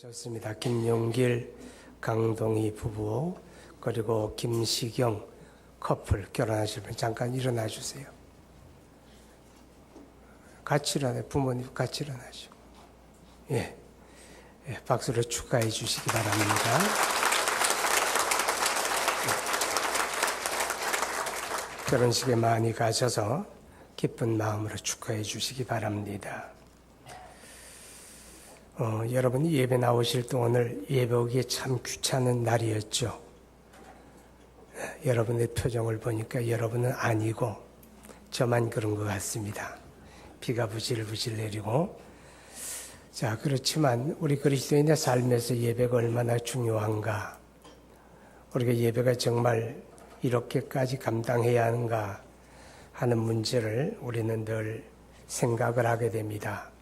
좋습니다. 김용길, 강동희 부부 그리고 김시경 커플 결혼하실 분 잠깐 일어나 주세요. 같이 일어나요. 부모님 같이 일어나시고. 예, 박수로 축하해 주시기 바랍니다. 결혼식에 많이 가셔서 기쁜 마음으로 축하해 주시기 바랍니다. 여러분이 예배 나오실 때 오늘 예배 오기에 참 귀찮은 날이었죠. 여러분의 표정을 보니까 여러분은 아니고 저만 그런 것 같습니다. 비가 부실부실 내리고. 자, 그렇지만 우리 그리스도인의 삶에서 예배가 얼마나 중요한가, 우리가 예배가 정말 이렇게까지 감당해야 하는가 하는 문제를 우리는 늘 생각을 하게 됩니다.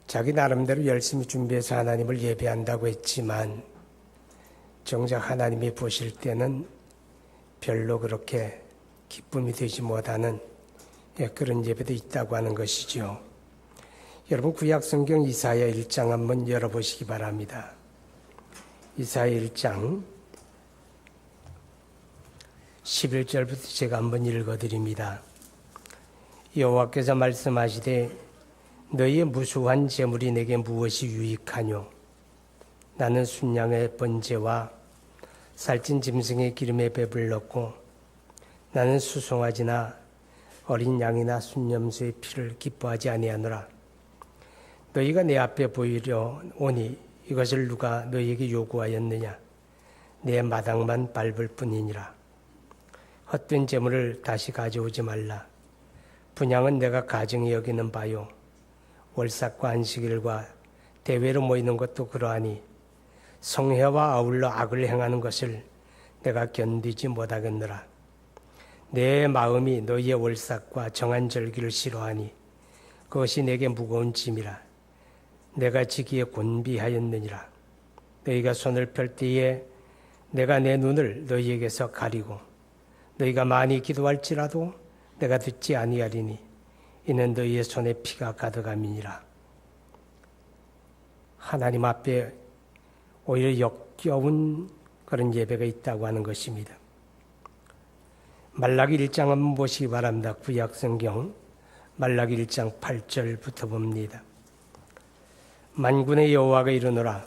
자기 나름대로 열심히 준비해서 하나님을 예배한다고 했지만 정작 하나님이 보실 때는 별로 그렇게 기쁨이 되지 못하는 그런 예배도 있다고 하는 것이죠. 여러분 구약성경 이사야 1장 한번 열어보시기 바랍니다. 이사야 1장 11절부터 제가 한번 읽어드립니다. 여호와께서 말씀하시되 너희의 무수한 재물이 내게 무엇이 유익하뇨? 나는 순양의 번제와 살찐 짐승의 기름에 배불렀고 나는 수송아지나 어린 양이나 순염소의 피를 기뻐하지 아니하노라. 너희가 내 앞에 보이려 오니 이것을 누가 너희에게 요구하였느냐? 내 마당만 밟을 뿐이니라. 헛된 재물을 다시 가져오지 말라. 분향은 내가 가증히 여기는 바요. 월삭과 안식일과 대회로 모이는 것도 그러하니 성회와 아울러 악을 행하는 것을 내가 견디지 못하겠노라. 내 마음이 너희의 월삭과 정한 절기를 싫어하니 그것이 내게 무거운 짐이라. 내가 지기에 곤비하였느니라. 너희가 손을 펼 때에 내가 내 눈을 너희에게서 가리고 너희가 많이 기도할지라도 내가 듣지 아니하리니 이는 너희의 손에 피가 가득함이니라. 하나님 앞에 오히려 역겨운 그런 예배가 있다고 하는 것입니다. 말라기 1장 한번 보시기 바랍니다. 구약성경 말라기 1장 8절부터 봅니다. 만군의 여호와가 이르노라.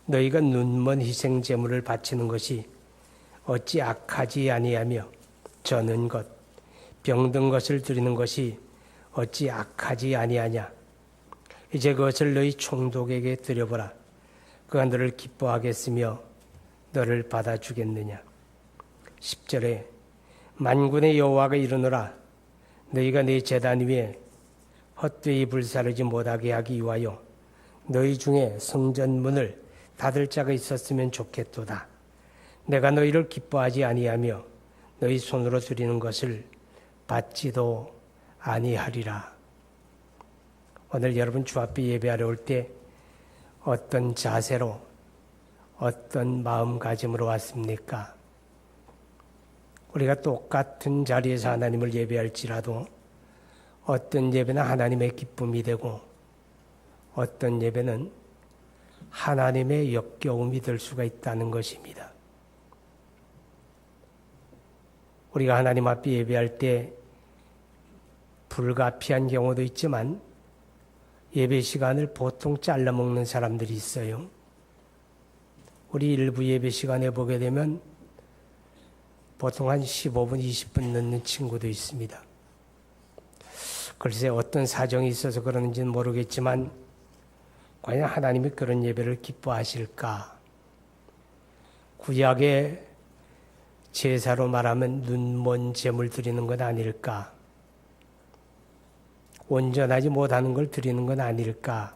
너희가 눈먼 희생제물을 바치는 것이 어찌 악하지 아니하며 저는 것 병든 것을 드리는 것이 어찌 악하지 아니하냐. 이제 그것을 너희 총독에게 드려보라. 그가 너를 기뻐하겠으며 너를 받아주겠느냐. 10절에 만군의 여호와가 이르노라. 너희가 내 제단 위에 헛되이 불사르지 못하게 하기 위하여 너희 중에 성전문을 닫을 자가 있었으면 좋겠도다. 내가 너희를 기뻐하지 아니하며 너희 손으로 드리는 것을 받지도 아니하리라. 오늘 여러분 주 앞에 예배하러 올 때 어떤 자세로 어떤 마음가짐으로 왔습니까? 우리가 똑같은 자리에서 하나님을 예배할지라도 어떤 예배는 하나님의 기쁨이 되고 어떤 예배는 하나님의 역겨움이 될 수가 있다는 것입니다. 우리가 하나님 앞에 예배할 때 불가피한 경우도 있지만 예배 시간을 보통 잘라먹는 사람들이 있어요. 우리 일부 예배 시간에 보게 되면 보통 한 15분, 20분 늦는 친구도 있습니다. 글쎄 어떤 사정이 있어서 그러는지는 모르겠지만 과연 하나님이 그런 예배를 기뻐하실까? 구약의 제사로 말하면 눈먼 제물 드리는 건 아닐까? 온전하지 못하는 걸 드리는 건 아닐까?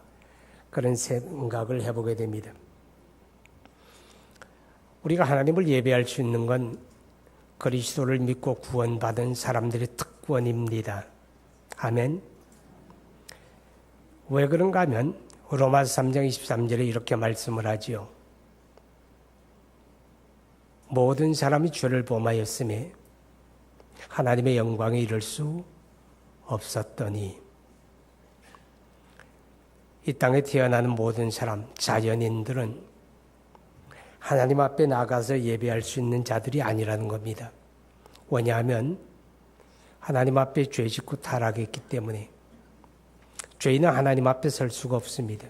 그런 생각을 해보게 됩니다. 우리가 하나님을 예배할 수 있는 건 그리스도를 믿고 구원받은 사람들의 특권입니다. 아멘. 왜 그런가 하면 로마서 3장 23절에 이렇게 말씀을 하지요. 모든 사람이 죄를 범하였음에 하나님의 영광에 이를 수 없었더니 이 땅에 태어나는 모든 사람, 자연인들은 하나님 앞에 나가서 예배할 수 있는 자들이 아니라는 겁니다. 왜냐하면 하나님 앞에 죄 짓고 타락했기 때문에 죄인은 하나님 앞에 설 수가 없습니다.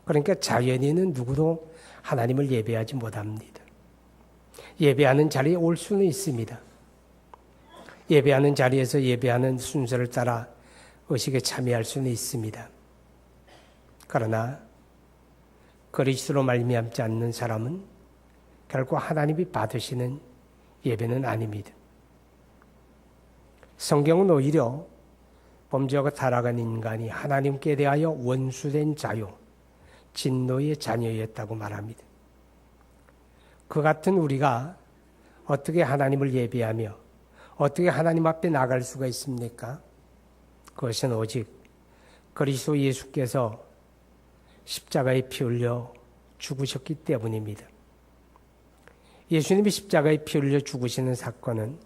그러니까 자연인은 누구도 하나님을 예배하지 못합니다. 예배하는 자리에 올 수는 있습니다. 예배하는 자리에서 예배하는 순서를 따라 의식에 참여할 수는 있습니다. 그러나 그리스도로 말미암지 않는 사람은 결코 하나님이 받으시는 예배는 아닙니다. 성경은 오히려 범죄하고 타락한 인간이 하나님께 대하여 원수된 자요, 진노의 자녀였다고 말합니다. 그 같은 우리가 어떻게 하나님을 예배하며 어떻게 하나님 앞에 나갈 수가 있습니까? 그것은 오직 그리스도 예수께서 십자가에 피 흘려 죽으셨기 때문입니다. 예수님이 십자가에 피 흘려 죽으시는 사건은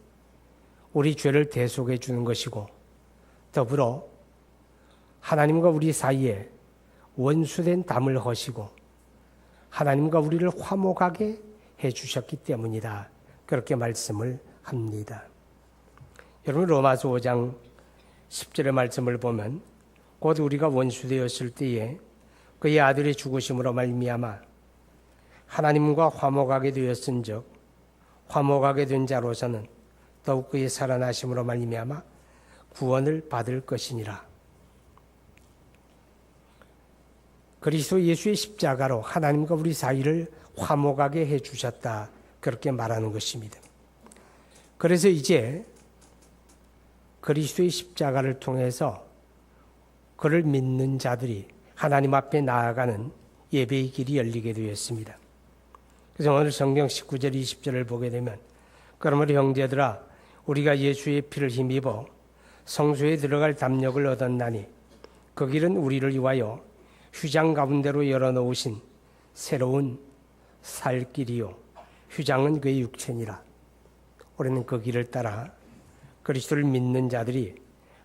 우리 죄를 대속해 주는 것이고 더불어 하나님과 우리 사이에 원수된 담을 허시고 하나님과 우리를 화목하게 해주셨기 때문이다. 그렇게 말씀을 합니다. 여러분 로마서 5장 10절의 말씀을 보면 곧 우리가 원수되었을 때에 그의 아들의 죽으심으로 말미암아 하나님과 화목하게 되었은즉 화목하게 된 자로서는 더욱 그의 살아나심으로 말미암아 구원을 받을 것이니라. 그리스도 예수의 십자가로 하나님과 우리 사이를 화목하게 해주셨다. 그렇게 말하는 것입니다. 그래서 이제 그리스도의 십자가를 통해서 그를 믿는 자들이 하나님 앞에 나아가는 예배의 길이 열리게 되었습니다. 그래서 오늘 성경 19절 20절을 보게 되면 그러므로 형제들아 우리가 예수의 피를 힘입어 성소에 들어갈 담력을 얻었나니 그 길은 우리를 위하여 휘장 가운데로 열어놓으신 새로운 살 길이요 휘장은 그의 육체니라. 우리는 그 길을 따라 그리스도를 믿는 자들이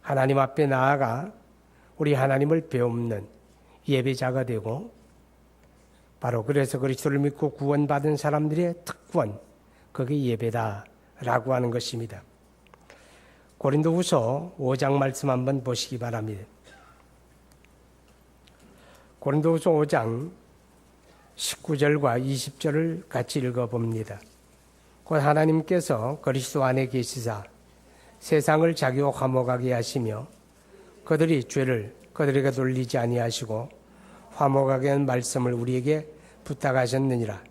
하나님 앞에 나아가 우리 하나님을 배움는 예배자가 되고 바로 그래서 그리스도를 믿고 구원받은 사람들의 특권 그게 예배다라고 하는 것입니다. 고린도후서 5장 말씀 한번 보시기 바랍니다. 고린도후서 5장 19절과 20절을 같이 읽어봅니다. 곧 하나님께서 그리스도 안에 계시사 세상을 자기와 화목하게 하시며 그들이 죄를 그들에게 돌리지 아니하시고 화목하게 한 말씀을 우리에게 부탁하셨느니라.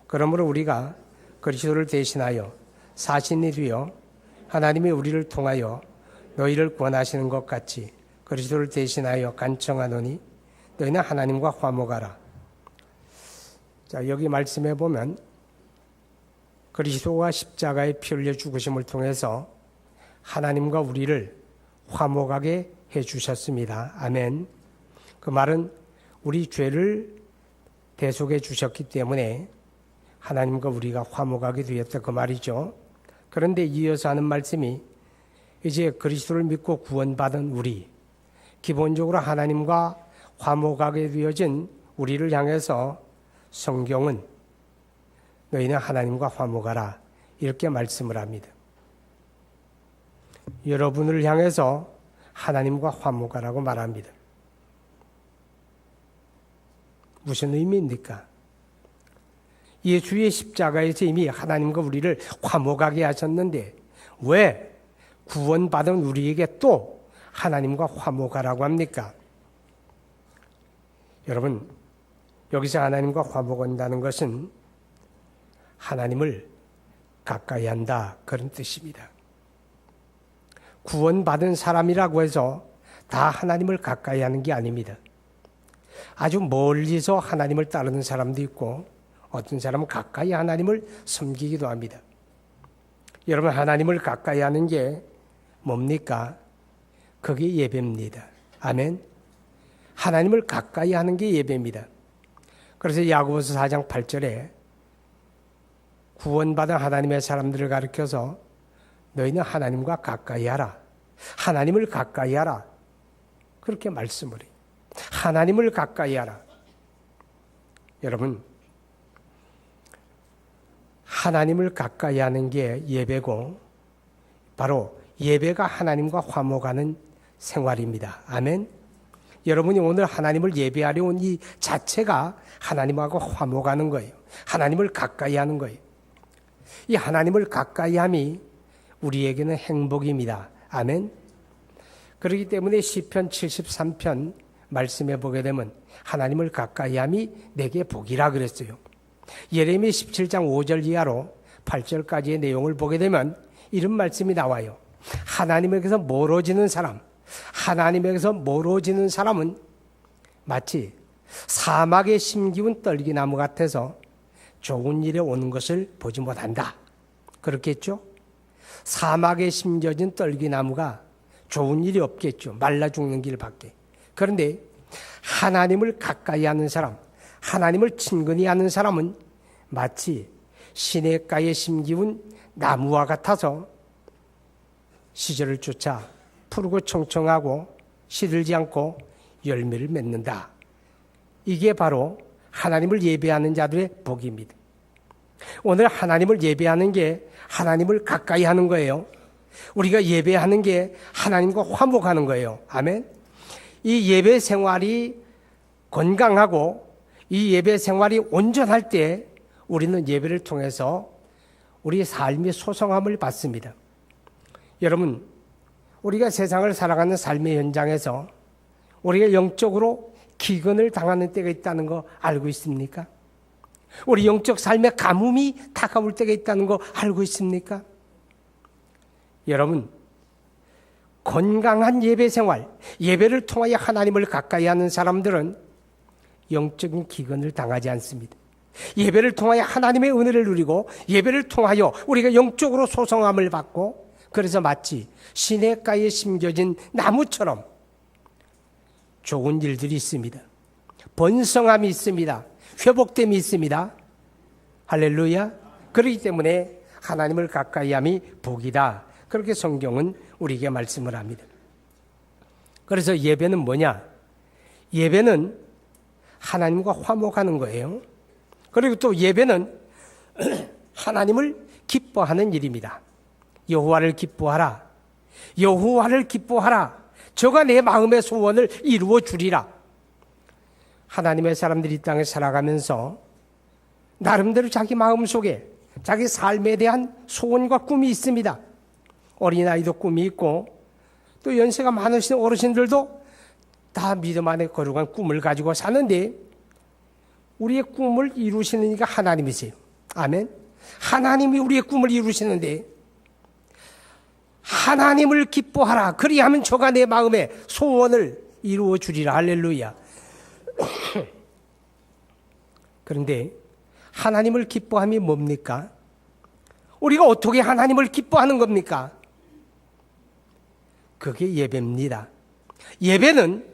그러므로 우리가 그리스도를 대신하여 사신이 되어 하나님이 우리를 통하여 너희를 구원하시는 것 같이 그리스도를 대신하여 간청하노니 너희는 하나님과 화목하라. 자, 여기 말씀해 보면 그리스도가 십자가에 피 흘려 죽으심을 통해서 하나님과 우리를 화목하게 해 주셨습니다. 아멘. 그 말은 우리 죄를 대속해 주셨기 때문에 하나님과 우리가 화목하게 되었다 그 말이죠. 그런데 이어서 하는 말씀이 이제 그리스도를 믿고 구원받은 우리, 기본적으로 하나님과 화목하게 되어진 우리를 향해서 성경은 너희는 하나님과 화목하라 이렇게 말씀을 합니다. 여러분을 향해서 하나님과 화목하라고 말합니다. 무슨 의미입니까? 예수의 십자가에서 이미 하나님과 우리를 화목하게 하셨는데 왜 구원받은 우리에게 또 하나님과 화목하라고 합니까? 여러분, 여기서 하나님과 화목한다는 것은 하나님을 가까이 한다 그런 뜻입니다. 구원받은 사람이라고 해서 다 하나님을 가까이 하는 게 아닙니다. 아주 멀리서 하나님을 따르는 사람도 있고 어떤 사람은 가까이 하나님을 섬기기도 합니다. 여러분, 하나님을 가까이 하는 게 뭡니까? 그게 예배입니다. 아멘. 하나님을 가까이 하는 게 예배입니다. 그래서 야고보서 4장 8절에 구원받은 하나님의 사람들을 가리켜서 너희는 하나님과 가까이 하라. 하나님을 가까이 하라. 그렇게 말씀을 해요. 하나님을 가까이 하라. 여러분, 하나님을 가까이 하는 게 예배고, 바로 예배가 하나님과 화목하는 생활입니다. 아멘. 여러분이 오늘 하나님을 예배하려 온 이 자체가 하나님하고 화목하는 거예요. 하나님을 가까이 하는 거예요. 이 하나님을 가까이 함이 우리에게는 행복입니다. 아멘. 그렇기 때문에 시편 73편 말씀해 보게 되면 하나님을 가까이 함이 내게 복이라 그랬어요. 예레미야 17장 5절 이하로 8절까지의 내용을 보게 되면 이런 말씀이 나와요. 하나님에게서 멀어지는 사람, 하나님에게서 멀어지는 사람은 마치 사막에 심기운 떨기나무 같아서 좋은 일에 오는 것을 보지 못한다. 그렇겠죠? 사막에 심겨진 떨기나무가 좋은 일이 없겠죠. 말라 죽는 길밖에. 그런데 하나님을 가까이 하는 사람, 하나님을 친근히 하는 사람은 마치 시냇가에 심기운 나무와 같아서 시절을 쫓아 푸르고 청청하고 시들지 않고 열매를 맺는다. 이게 바로 하나님을 예배하는 자들의 복입니다. 오늘 하나님을 예배하는 게 하나님을 가까이 하는 거예요. 우리가 예배하는 게 하나님과 화목하는 거예요. 아멘. 이 예배 생활이 건강하고 이 예배 생활이 온전할 때 우리는 예배를 통해서 우리의 삶의 소성함을 받습니다. 여러분, 우리가 세상을 살아가는 삶의 현장에서 우리가 영적으로 기근을 당하는 때가 있다는 거 알고 있습니까? 우리 영적 삶의 가뭄이 다가올 때가 있다는 거 알고 있습니까? 여러분, 건강한 예배 생활, 예배를 통하여 하나님을 가까이 하는 사람들은 영적인 기근을 당하지 않습니다. 예배를 통하여 하나님의 은혜를 누리고 예배를 통하여 우리가 영적으로 소성함을 받고 그래서 마치 시냇가에 심겨진 나무처럼 좋은 일들이 있습니다. 번성함이 있습니다. 회복됨이 있습니다. 할렐루야. 그렇기 때문에 하나님을 가까이 함이 복이다. 그렇게 성경은 우리에게 말씀을 합니다. 그래서 예배는 뭐냐? 예배는 하나님과 화목하는 거예요. 그리고 또 예배는 하나님을 기뻐하는 일입니다. 여호와를 기뻐하라. 여호와를 기뻐하라. 저가 내 마음의 소원을 이루어 주리라. 하나님의 사람들이 이 땅에 살아가면서 나름대로 자기 마음속에 자기 삶에 대한 소원과 꿈이 있습니다. 어린아이도 꿈이 있고 또 연세가 많으신 어르신들도 다 믿음 안에 거룩한 꿈을 가지고 사는데 우리의 꿈을 이루시는 이가 하나님이세요. 아멘. 하나님이 우리의 꿈을 이루시는데 하나님을 기뻐하라. 그리하면 저가 내 마음에 소원을 이루어 주리라. 할렐루야. 그런데 하나님을 기뻐함이 뭡니까? 우리가 어떻게 하나님을 기뻐하는 겁니까? 그게 예배입니다. 예배는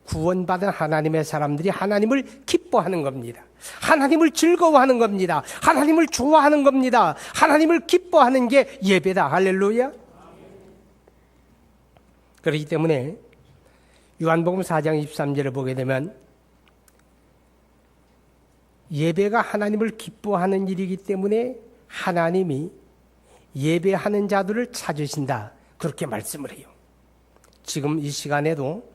구원받은 하나님의 사람들이 하나님을 기뻐하는 겁니다. 하나님을 즐거워하는 겁니다. 하나님을 좋아하는 겁니다. 하나님을 기뻐하는 게 예배다. 할렐루야. 그렇기 때문에 요한복음 4장 23절을 보게 되면 예배가 하나님을 기뻐하는 일이기 때문에 하나님이 예배하는 자들을 찾으신다. 그렇게 말씀을 해요. 지금 이 시간에도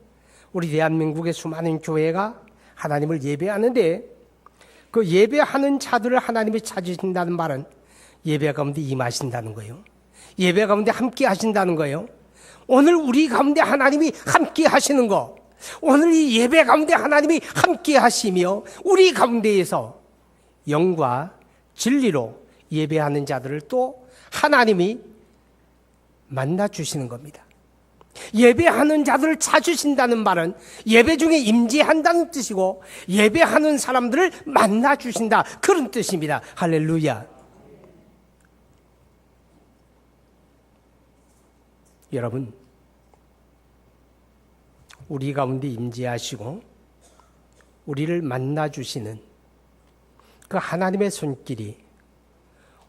우리 대한민국의 수많은 교회가 하나님을 예배하는데 그 예배하는 자들을 하나님이 찾으신다는 말은 예배 가운데 임하신다는 거예요. 예배 가운데 함께 하신다는 거예요. 오늘 우리 가운데 하나님이 함께 하시는 거, 오늘 이 예배 가운데 하나님이 함께 하시며 우리 가운데에서 영과 진리로 예배하는 자들을 또 하나님이 만나 주시는 겁니다. 예배하는 자들을 찾으신다는 말은 예배 중에 임재한다는 뜻이고 예배하는 사람들을 만나 주신다. 그런 뜻입니다. 할렐루야. 여러분, 우리 가운데 임재하시고 우리를 만나 주시는 그 하나님의 손길이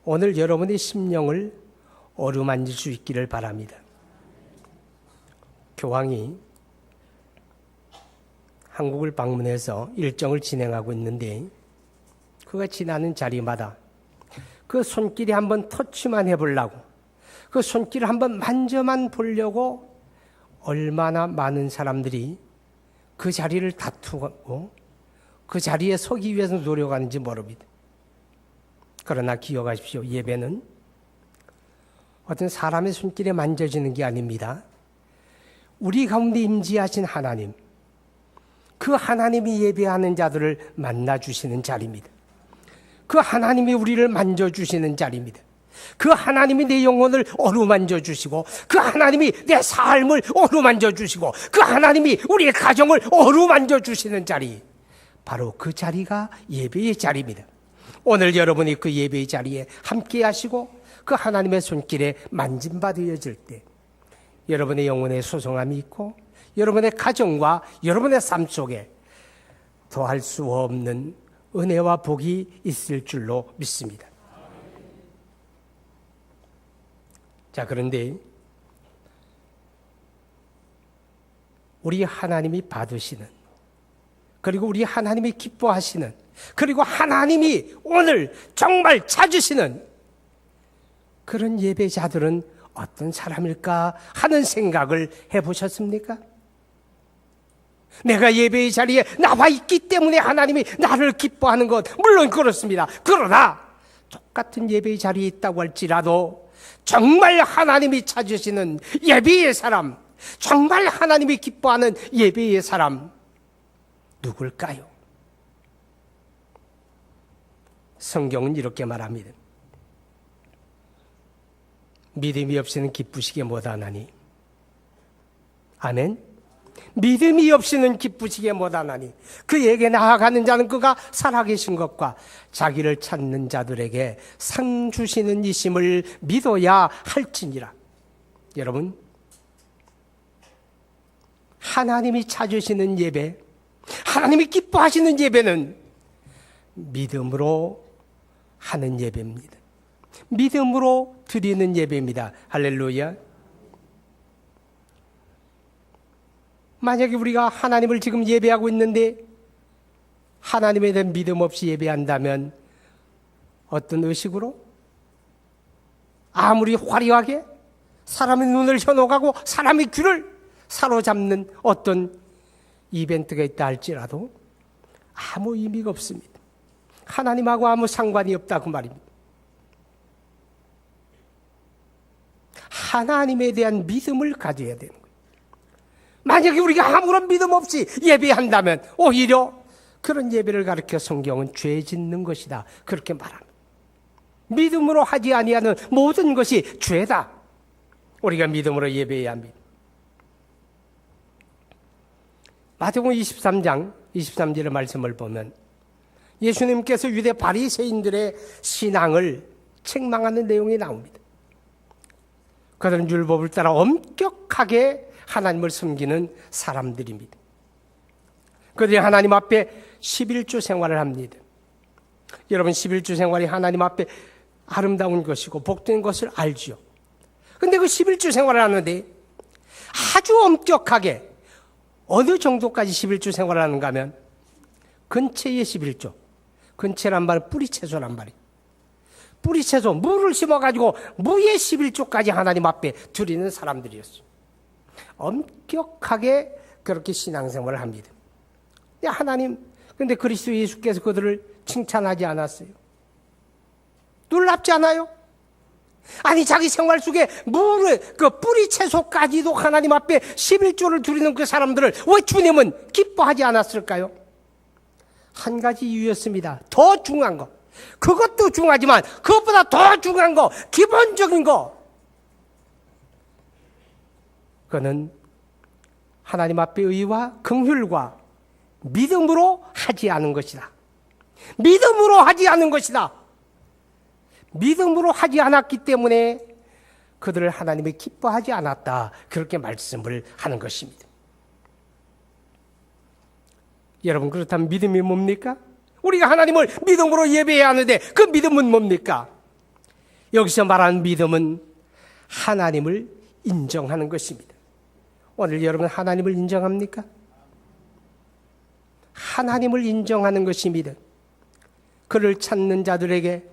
오늘 여러분의 심령을 어루만질 수 있기를 바랍니다. 교황이 한국을 방문해서 일정을 진행하고 있는데 그가 지나는 자리마다 그 손길이 한번 터치만 해보려고 그 손길을 한번 만져만 보려고 얼마나 많은 사람들이 그 자리를 다투고 그 자리에 서기 위해서 노력하는지 모릅니다. 그러나 기억하십시오. 예배는 어떤 사람의 손길에 만져지는 게 아닙니다. 우리 가운데 임재하신 하나님, 그 하나님이 예배하는 자들을 만나주시는 자리입니다. 그 하나님이 우리를 만져주시는 자리입니다. 그 하나님이 내 영혼을 어루만져 주시고 그 하나님이 내 삶을 어루만져 주시고 그 하나님이 우리의 가정을 어루만져 주시는 자리, 바로 그 자리가 예배의 자리입니다. 오늘 여러분이 그 예배의 자리에 함께 하시고 그 하나님의 손길에 만짐받으여질 때 여러분의 영혼에 소성함이 있고 여러분의 가정과 여러분의 삶 속에 더할 수 없는 은혜와 복이 있을 줄로 믿습니다. 자, 그런데 우리 하나님이 받으시는, 그리고 우리 하나님이 기뻐하시는, 그리고 하나님이 오늘 정말 찾으시는 그런 예배자들은 어떤 사람일까 하는 생각을 해보셨습니까? 내가 예배의 자리에 나와 있기 때문에 하나님이 나를 기뻐하는 것, 물론 그렇습니다. 그러나 똑같은 예배의 자리에 있다고 할지라도 정말 하나님이 찾으시는 예배의 사람, 정말 하나님이 기뻐하는 예배의 사람 누굴까요? 성경은 이렇게 말합니다. 믿음이 없이는 기쁘시게 못하나니. 아멘. 믿음이 없이는 기쁘시게 못하나니 그에게 나아가는 자는 그가 살아계신 것과 자기를 찾는 자들에게 상 주시는 이심을 믿어야 할지니라. 여러분, 하나님이 찾으시는 예배, 하나님이 기뻐하시는 예배는 믿음으로 하는 예배입니다. 믿음으로 드리는 예배입니다. 할렐루야. 만약에 우리가 하나님을 지금 예배하고 있는데 하나님에 대한 믿음 없이 예배한다면 어떤 의식으로? 아무리 화려하게 사람의 눈을 현혹하고 사람의 귀를 사로잡는 어떤 이벤트가 있다 할지라도 아무 의미가 없습니다. 하나님하고 아무 상관이 없다고 말입니다. 하나님에 대한 믿음을 가져야 되는 거예요. 만약에 우리가 아무런 믿음 없이 예배한다면 오히려 그런 예배를 가르쳐 성경은 죄 짓는 것이다, 그렇게 말합니다. 믿음으로 하지 아니하는 모든 것이 죄다. 우리가 믿음으로 예배해야 합니다. 마태복음 23장 23절의 말씀을 보면 예수님께서 유대 바리새인들의 신앙을 책망하는 내용이 나옵니다. 그들은 율법을 따라 엄격하게 하나님을 섬기는 사람들입니다. 그들이 하나님 앞에 11조 생활을 합니다. 여러분, 11조 생활이 하나님 앞에 아름다운 것이고 복된 것을 알지요. 그런데 그 11조 생활을 하는데 아주 엄격하게 어느 정도까지 11조 생활을 하는가 하면 근처의 11조, 근처란 말은 뿌리채소란 말이에요. 뿌리채소, 무를 심어가지고 무의 11조까지 하나님 앞에 드리는 사람들이었어요. 엄격하게 그렇게 신앙생활을 합니다. 근데 하나님, 근데 그리스도 예수께서 그들을 칭찬하지 않았어요. 놀랍지 않아요? 아니, 자기 생활 속에 무를, 그 뿌리 채소까지도 하나님 앞에 11조를 드리는 그 사람들을 왜 주님은 기뻐하지 않았을까요? 한 가지 이유였습니다. 더 중요한 거. 그것도 중요하지만 그것보다 더 중요한 거, 기본적인 거. 그는 하나님 앞에 의와 긍휼과 믿음으로 하지 않은 것이다. 믿음으로 하지 않은 것이다. 믿음으로 하지 않았기 때문에 그들을 하나님이 기뻐하지 않았다, 그렇게 말씀을 하는 것입니다. 여러분, 그렇다면 믿음이 뭡니까? 우리가 하나님을 믿음으로 예배해야 하는데 그 믿음은 뭡니까? 여기서 말하는 믿음은 하나님을 인정하는 것입니다. 오늘 여러분 하나님을 인정합니까? 하나님을 인정하는 것입니다. 그를 찾는 자들에게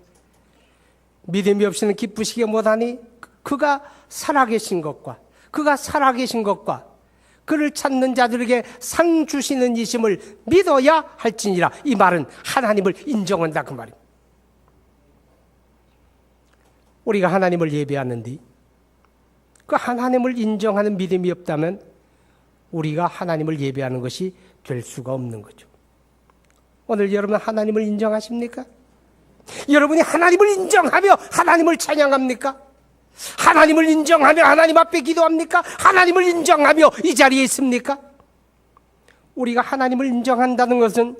믿음이 없이는 기쁘시게 못하니 그가 살아계신 것과 그를 찾는 자들에게 상 주시는 이심을 믿어야 할지니라. 이 말은 하나님을 인정한다 그 말입니다. 우리가 하나님을 예배하는데 그 하나님을 인정하는 믿음이 없다면 우리가 하나님을 예배하는 것이 될 수가 없는 거죠. 오늘 여러분 하나님을 인정하십니까? 여러분이 하나님을 인정하며 하나님을 찬양합니까? 하나님을 인정하며 하나님 앞에 기도합니까? 하나님을 인정하며 이 자리에 있습니까? 우리가 하나님을 인정한다는 것은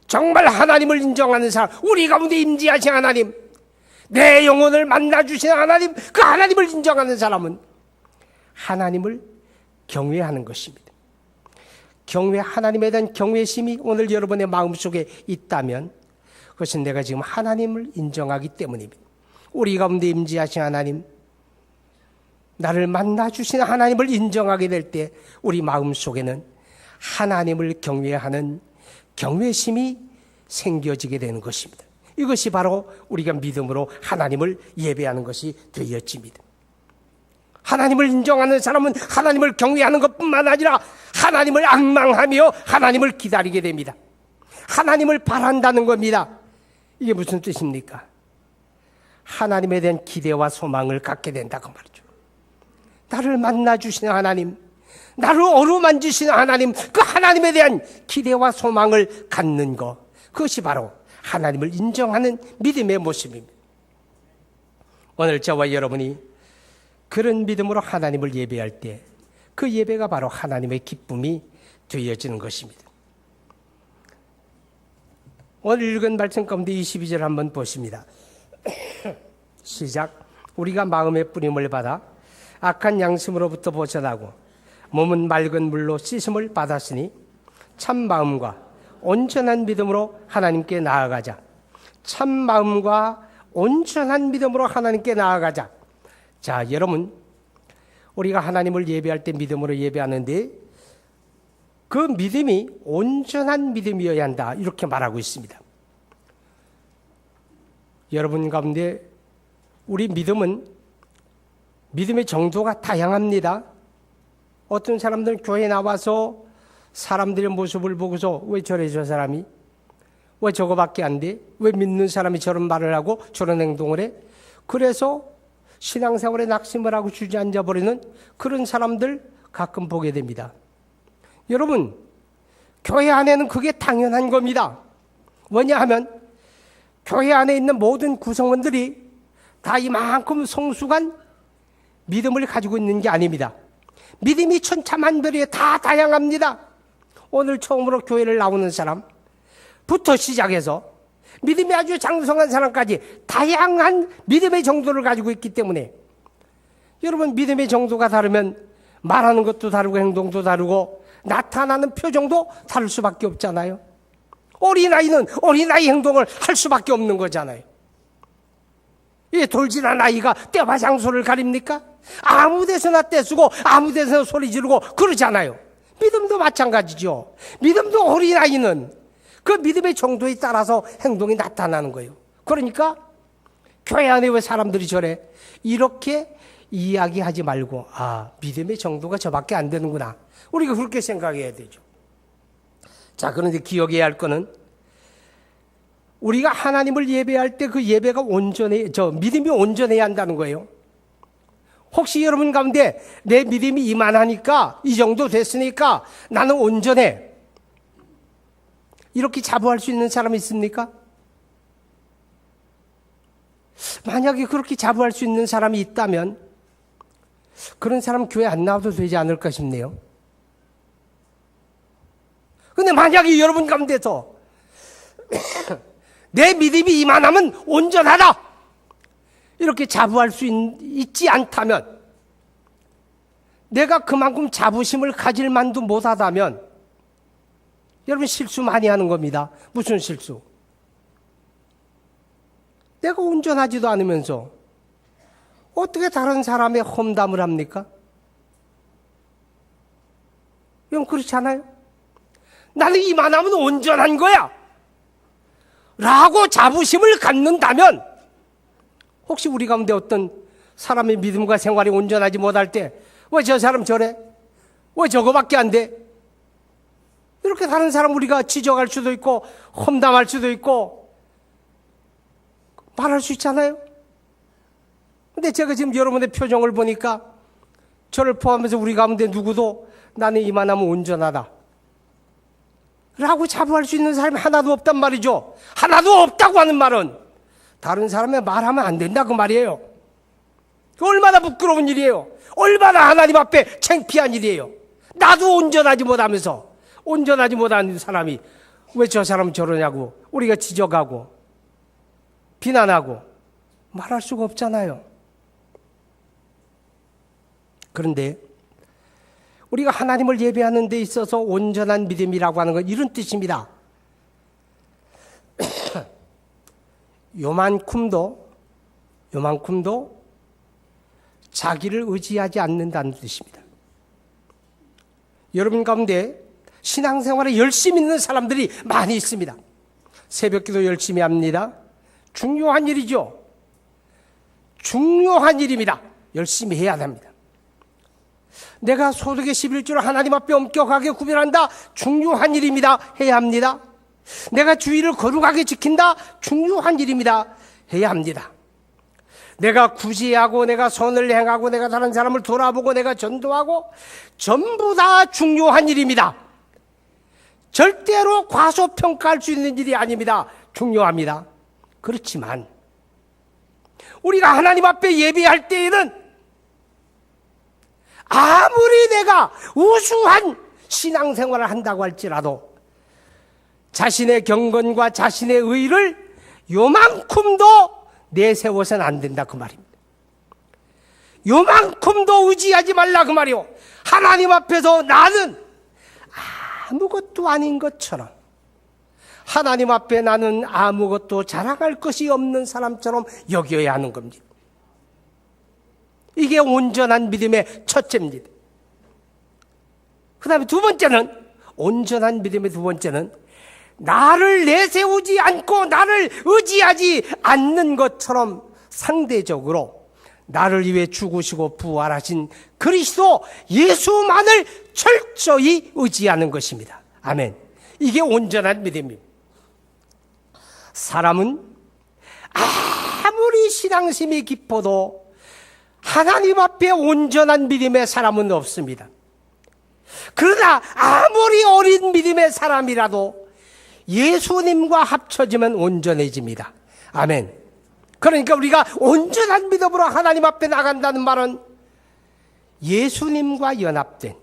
정말 하나님을 인정하는 사람, 우리 가운데 임재하신 하나님, 내 영혼을 만나주신 하나님, 그 하나님을 인정하는 사람은 하나님을 경외하는 것입니다. 하나님에 대한 경외심이 오늘 여러분의 마음속에 있다면 그것은 내가 지금 하나님을 인정하기 때문입니다. 우리 가운데 임재하신 하나님, 나를 만나주신 하나님을 인정하게 될 때 우리 마음속에는 하나님을 경외하는 경외심이 생겨지게 되는 것입니다. 이것이 바로 우리가 믿음으로 하나님을 예배하는 것이 되어집니다. 하나님을 인정하는 사람은 하나님을 경외하는 것뿐만 아니라 하나님을 앙망하며 하나님을 기다리게 됩니다. 하나님을 바란다는 겁니다. 이게 무슨 뜻입니까? 하나님에 대한 기대와 소망을 갖게 된다고 말이죠. 나를 만나주시는 하나님, 나를 어루만지시는 하나님, 그 하나님에 대한 기대와 소망을 갖는 것, 그것이 바로 하나님을 인정하는 믿음의 모습입니다. 오늘 저와 여러분이 그런 믿음으로 하나님을 예배할 때 그 예배가 바로 하나님의 기쁨이 되어지는 것입니다. 오늘 읽은 말씀 가운데 22절 한번 보십니다. 시작. 우리가 마음의 뿌림을 받아 악한 양심으로부터 벗어나고 몸은 맑은 물로 씻음을 받았으니 참 마음과 온전한 믿음으로 하나님께 나아가자. 참 마음과 온전한 믿음으로 하나님께 나아가자. 자, 여러분, 우리가 하나님을 예배할 때 믿음으로 예배하는데 그 믿음이 온전한 믿음이어야 한다, 이렇게 말하고 있습니다. 여러분 가운데 우리 믿음의 정도가 다양합니다. 어떤 사람들은 교회에 나와서 사람들의 모습을 보고서 왜 저래 저 사람이? 왜 저거밖에 안 돼? 왜 믿는 사람이 저런 말을 하고 저런 행동을 해? 그래서 신앙생활에 낙심을 하고 주저앉아 버리는 그런 사람들 가끔 보게 됩니다. 여러분, 교회 안에는 그게 당연한 겁니다. 왜냐하면 교회 안에 있는 모든 구성원들이 다 이만큼 성숙한 믿음을 가지고 있는 게 아닙니다. 믿음이 천차만별이에요. 다 다양합니다. 오늘 처음으로 교회를 나오는 사람부터 시작해서 믿음이 아주 장성한 사람까지 다양한 믿음의 정도를 가지고 있기 때문에 여러분, 믿음의 정도가 다르면 말하는 것도 다르고 행동도 다르고 나타나는 표정도 다를 수밖에 없잖아요. 어린아이는 어린아이 행동을 할 수밖에 없는 거잖아요. 이 돌진한 아이가 때와 장소를 가립니까? 아무 데서나 떼쓰고 아무 데서나 소리 지르고 그러잖아요. 믿음도 마찬가지죠. 믿음도 어린아이는 그 믿음의 정도에 따라서 행동이 나타나는 거예요. 그러니까 교회 안에 왜 사람들이 저래? 이렇게 이야기하지 말고, 아, 믿음의 정도가 저밖에 안 되는구나, 우리가 그렇게 생각해야 되죠. 자, 그런데 기억해야 할 거는 우리가 하나님을 예배할 때 그 예배가 믿음이 온전해야 한다는 거예요. 혹시 여러분 가운데 내 믿음이 이만하니까, 이 정도 됐으니까 나는 온전해, 이렇게 자부할 수 있는 사람이 있습니까? 만약에 그렇게 자부할 수 있는 사람이 있다면 그런 사람 교회 안 나와도 되지 않을까 싶네요. 근데 만약에 여러분 가운데서 내 믿음이 이만하면 온전하다, 이렇게 자부할 수 있지 않다면, 내가 그만큼 자부심을 가질 만도 못하다면 여러분 실수 많이 하는 겁니다. 무슨 실수? 내가 온전하지도 않으면서 어떻게 다른 사람의 험담을 합니까? 이건 그렇지 않아요? 나는 이만하면 온전한 거야 라고 자부심을 갖는다면, 혹시 우리 가운데 어떤 사람의 믿음과 생활이 온전하지 못할 때 왜 저 사람 저래? 왜 저거밖에 안 돼? 이렇게 다른 사람 우리가 지적할 수도 있고 험담할 수도 있고 말할 수 있잖아요. 근데 제가 지금 여러분의 표정을 보니까 저를 포함해서 우리 가운데 누구도 나는 이만하면 온전하다 라고 자부할 수 있는 사람이 하나도 없단 말이죠. 하나도 없다고 하는 말은 다른 사람의 말하면 안 된다 그 말이에요. 얼마나 부끄러운 일이에요. 얼마나 하나님 앞에 창피한 일이에요. 나도 온전하지 못하면서, 온전하지 못한 사람이 왜 저 사람 저러냐고 우리가 지적하고 비난하고 말할 수가 없잖아요. 그런데 우리가 하나님을 예배하는 데 있어서 온전한 믿음이라고 하는 건 이런 뜻입니다. 요만큼도 자기를 의지하지 않는다는 뜻입니다. 여러분 가운데 신앙생활에 열심히 있는 사람들이 많이 있습니다. 새벽기도 열심히 합니다. 중요한 일이죠. 중요한 일입니다. 열심히 해야 합니다. 내가 소득의 11조를 하나님 앞에 엄격하게 구별한다. 중요한 일입니다. 해야 합니다. 내가 주의를 거룩하게 지킨다. 중요한 일입니다. 해야 합니다. 내가 구제하고 내가 선을 행하고 내가 다른 사람을 돌아보고 내가 전도하고 전부 다 중요한 일입니다. 절대로 과소평가할 수 있는 일이 아닙니다. 중요합니다. 그렇지만 우리가 하나님 앞에 예배할 때에는 아무리 내가 우수한 신앙생활을 한다고 할지라도 자신의 경건과 자신의 의를 요만큼도 내세워서는 안 된다 그 말입니다. 요만큼도 의지하지 말라 그 말이요. 하나님 앞에서 나는 아무것도 아닌 것처럼, 하나님 앞에 나는 아무것도 자랑할 것이 없는 사람처럼 여겨야 하는 겁니다. 이게 온전한 믿음의 첫째입니다. 그 다음에 두 번째는, 온전한 믿음의 두 번째는 나를 내세우지 않고 나를 의지하지 않는 것처럼 상대적으로 나를 위해 죽으시고 부활하신 그리스도 예수만을 철저히 의지하는 것입니다. 아멘. 이게 온전한 믿음입니다. 사람은 아무리 신앙심이 깊어도 하나님 앞에 온전한 믿음의 사람은 없습니다. 그러나 아무리 어린 믿음의 사람이라도 예수님과 합쳐지면 온전해집니다. 아멘. 그러니까 우리가 온전한 믿음으로 하나님 앞에 나간다는 말은 예수님과 연합된,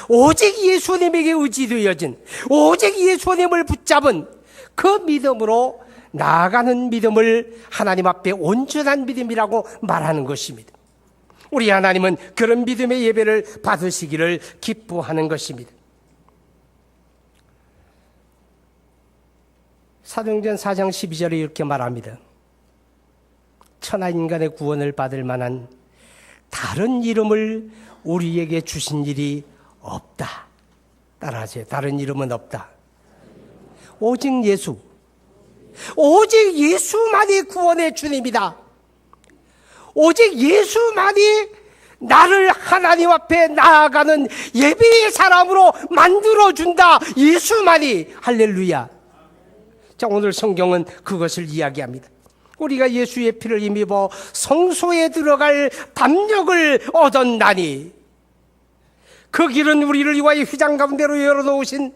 오직 예수님에게 의지되어진, 오직 예수님을 붙잡은 그 믿음으로 나아가는 믿음을 하나님 앞에 온전한 믿음이라고 말하는 것입니다. 우리 하나님은 그런 믿음의 예배를 받으시기를 기뻐하는 것입니다. 사도행전 4장 12절에 이렇게 말합니다. 천하 인간의 구원을 받을 만한 다른 이름을 우리에게 주신 일이 없다. 따라하세요. 다른 이름은 없다. 오직 예수. 오직 예수만이 구원의 주님이다. 오직 예수만이 나를 하나님 앞에 나아가는 예배의 사람으로 만들어준다. 예수만이. 할렐루야. 자, 오늘 성경은 그것을 이야기합니다. 우리가 예수의 피를 힘입어 성소에 들어갈 담력을 얻었나니 그 길은 우리를 위하여 휘장 가운데로 열어놓으신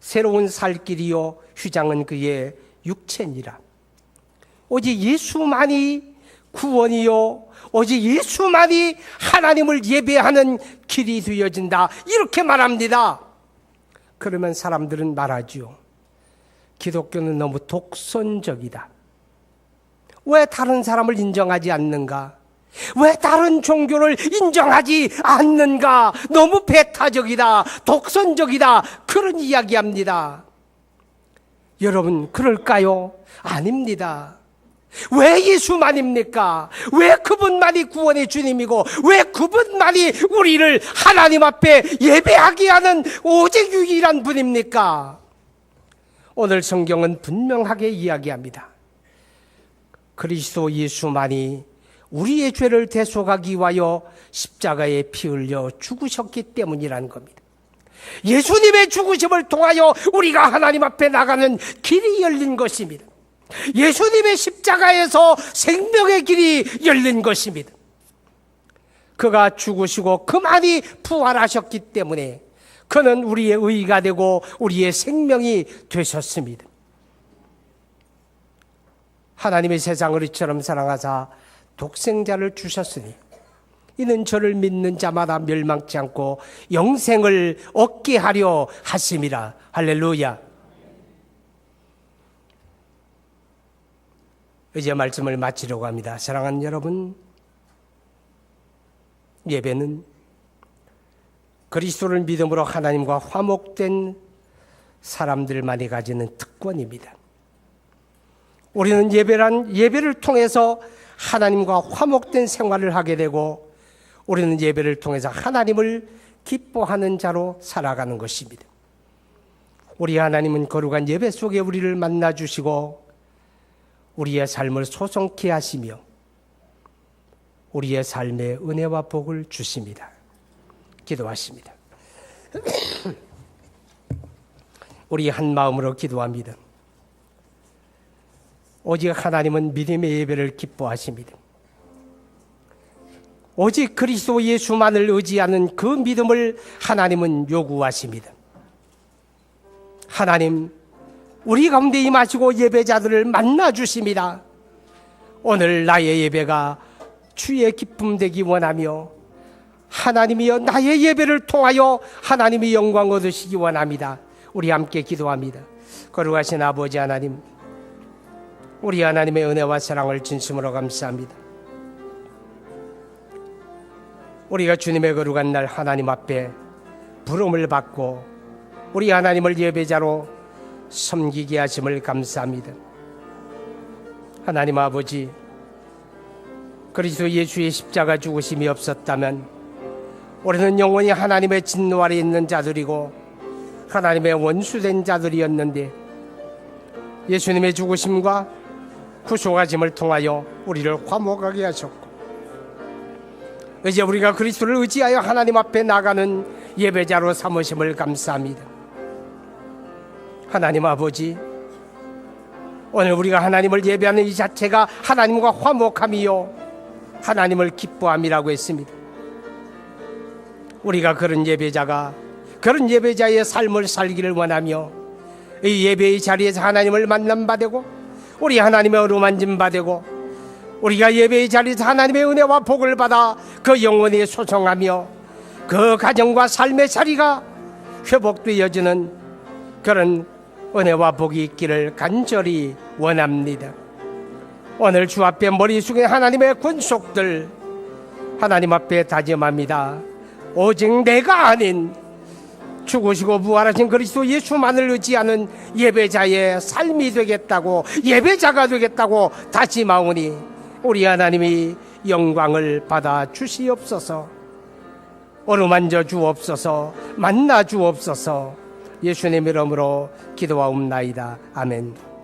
새로운 살 길이요 휘장은 그의 육체니라. 오직 예수만이 구원이요 오직 예수만이 하나님을 예배하는 길이 되어진다. 이렇게 말합니다. 그러면 사람들은 말하지요. 기독교는 너무 독선적이다. 왜 다른 사람을 인정하지 않는가? 왜 다른 종교를 인정하지 않는가? 너무 배타적이다. 독선적이다. 그런 이야기합니다. 여러분, 그럴까요? 아닙니다. 왜 예수만입니까? 왜 그분만이 구원의 주님이고 왜 그분만이 우리를 하나님 앞에 예배하게 하는 오직 유일한 분입니까? 오늘 성경은 분명하게 이야기합니다. 그리스도 예수만이 우리의 죄를 대속하기 위하여 십자가에 피 흘려 죽으셨기 때문이라는 겁니다. 예수님의 죽으심을 통하여 우리가 하나님 앞에 나가는 길이 열린 것입니다. 예수님의 십자가에서 생명의 길이 열린 것입니다. 그가 죽으시고 그만이 부활하셨기 때문에 그는 우리의 의가 되고 우리의 생명이 되셨습니다. 하나님의 세상을 이처럼 사랑하사 독생자를 주셨으니 이는 저를 믿는 자마다 멸망치 않고 영생을 얻게 하려 하심이라. 할렐루야. 이제 말씀을 마치려고 합니다. 사랑하는 여러분, 예배는 그리스도를 믿음으로 하나님과 화목된 사람들만이 가지는 특권입니다. 우리는 예배를 통해서 하나님과 화목된 생활을 하게 되고 우리는 예배를 통해서 하나님을 기뻐하는 자로 살아가는 것입니다. 우리 하나님은 거룩한 예배 속에 우리를 만나주시고 우리의 삶을 소성케 하시며 우리의 삶에 은혜와 복을 주십니다. 기도하십니다. 우리 한 마음으로 기도합니다. 오직 하나님은 믿음의 예배를 기뻐하십니다. 오직 그리스도 예수만을 의지하는 그 믿음을 하나님은 요구하십니다. 하나님, 우리 가운데 임하시고 예배자들을 만나주십니다. 오늘 나의 예배가 주의 기쁨 되기 원하며 하나님이여 나의 예배를 통하여 하나님의 영광 얻으시기 원합니다. 우리 함께 기도합니다. 거룩하신 아버지 하나님, 우리 하나님의 은혜와 사랑을 진심으로 감사합니다. 우리가 주님의 거룩한 날 하나님 앞에 부름을 받고 우리 하나님을 예배자로 섬기게 하심을 감사합니다. 하나님 아버지, 그리스도 예수의 십자가 죽으심이 없었다면 우리는 영원히 하나님의 진노 아래 있는 자들이고 하나님의 원수된 자들이었는데 예수님의 죽으심과 구속하심을 통하여 우리를 화목하게 하셨고 이제 우리가 그리스도를 의지하여 하나님 앞에 나가는 예배자로 삼으심을 감사합니다. 하나님 아버지, 오늘 우리가 하나님을 예배하는 이 자체가 하나님과 화목함이요 하나님을 기뻐함이라고 했습니다. 우리가 그런 예배자의 삶을 살기를 원하며 이 예배의 자리에서 하나님을 만남 바되고 우리 하나님의 어루만짐 바되고 우리가 예배의 자리에서 하나님의 은혜와 복을 받아 그 영혼이 소성하며 그 가정과 삶의 자리가 회복되어지는 그런 은혜와 복이 있기를 간절히 원합니다. 오늘 주 앞에 머리 숙인 하나님의 권속들 하나님 앞에 다짐합니다. 오직 내가 아닌 죽으시고 부활하신 그리스도 예수만을 의지하는 예배자의 삶이 되겠다고, 예배자가 되겠다고 다짐하오니 우리 하나님이 영광을 받아 주시옵소서. 어루만져 주옵소서. 만나 주옵소서. 예수님 이름으로 기도하옵나이다. 아멘.